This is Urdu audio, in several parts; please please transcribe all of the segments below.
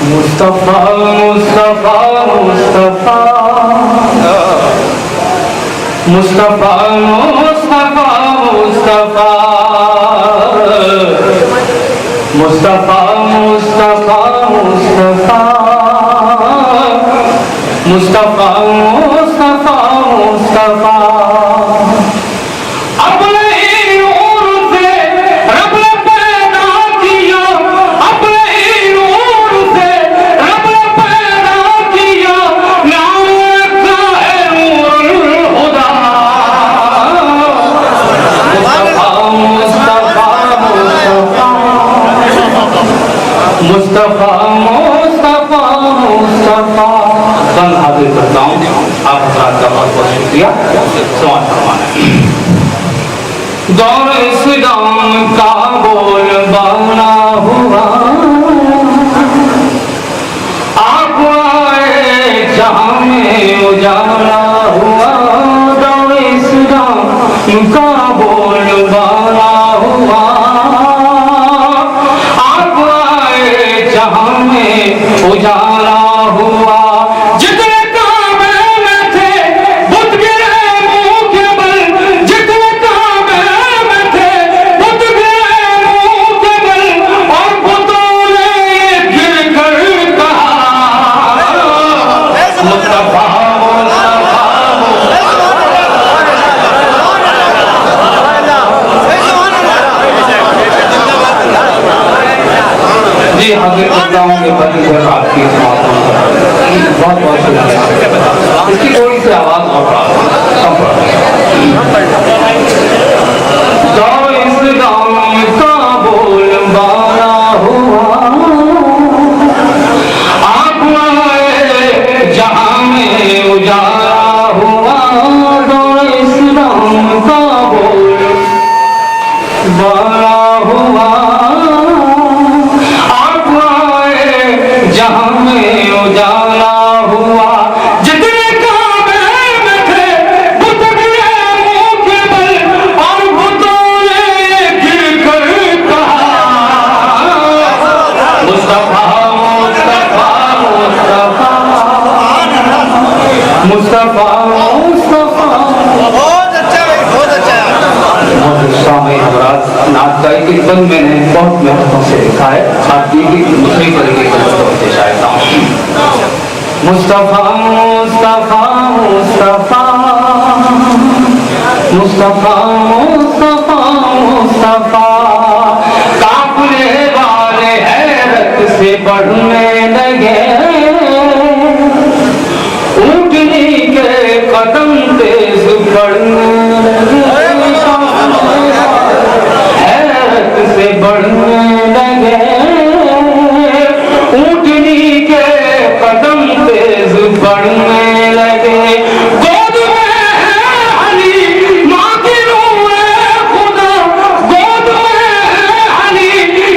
مصطفیٰ مصطفیٰ مصطفیٰ مصطفیٰ مصطفیٰ مصطفیٰ مصطفیٰ مصطفیٰ مصطفیٰ مصطفیٰ مصطفیٰ مصطفیٰ مصطفیٰ مصطفیٰ مصطفیٰ بند حاضر کرتا ہوں. آپ حضرات کا بہت بہت شکریہ. سماعت فرمانا. دور اسلام کا بول بالا ہوا آپ آئے جہاں میں اجالا ہوا. دور اسلام کا بول بالا ہوا جہاں میں اجالا ہوا. جتنے کعبے میں تھے بت گرے منہ کے بل. جتنے کعبے میں تھے بت گرے منہ کے بل. اور بتوں نے گر کر کہا مصطفیٰ جی حاضر کرتا ہوں کہ بدل کر آپ کی سماعت بہت بہت شکریہ. اس کی تھوڑی سی آواز اور دور اسلام کا بول بالا ہوا آپ آئے جہاں میں اجالا ہوا. دور اسلام کا بول بالا ہوا جہاں میں اجالا ہوا. جتنے کعبے میں تھے بت گرے منہ کے بل. اور بتوں نے گر کر کہا مصطفیٰ مصطفیٰ مصطفیٰ مصطفیٰ مصطفیٰ. بہت اچھا بہت اچھا. سامعین حضرات نعت گائی کی بند میں نے بہت محنتوں سے لکھا ہے. آپ کی دوسری طریقے سے پیش آتا ہوں. مصطفیٰ مصطفیٰ مصطفیٰ مصطفیٰ مصطفیٰ مصطفیٰ. قافلے والے حیرت سے بڑھنے لگے. اونٹنی کے قدم تیز بڑھنے لگے. حیرت سے بڑھنے لگے. اونٹنی کے قدم تیز بڑھنے لگے. گود میں ہے علی ماں کی نور خدا. گود میں ہے علی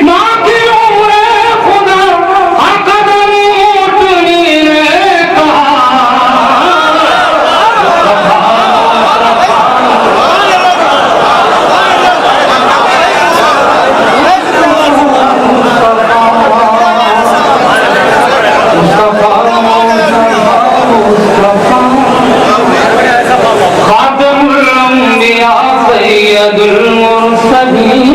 ماں کی نور خدا. قدم اونٹنی نے کہا سید المرسلین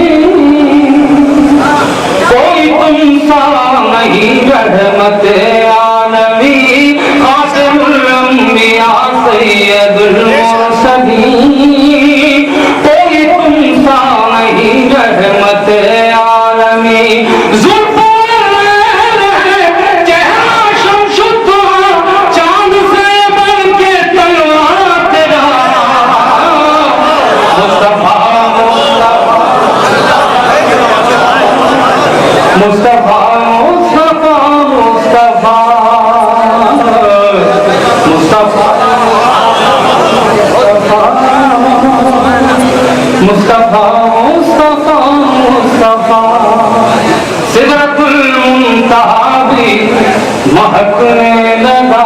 کوئی تم سا نہیں رحمت عالمی. خاتم الانبیاء سید المرسلین کوئی تم سا نہیں رحمت عالمی. مصطفیٰ مصطفیٰ مصطفیٰ مصطفیٰ مصطفیٰ مصطفیٰ مصطفیٰ. سدرۃ المنتہا بھی مہکنے لگا.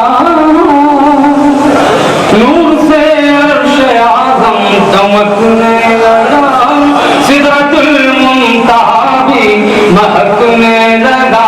نور سے عرش اعظم چمکنے لگا. سدرۃ المنتہا بھی مہکنے لگا.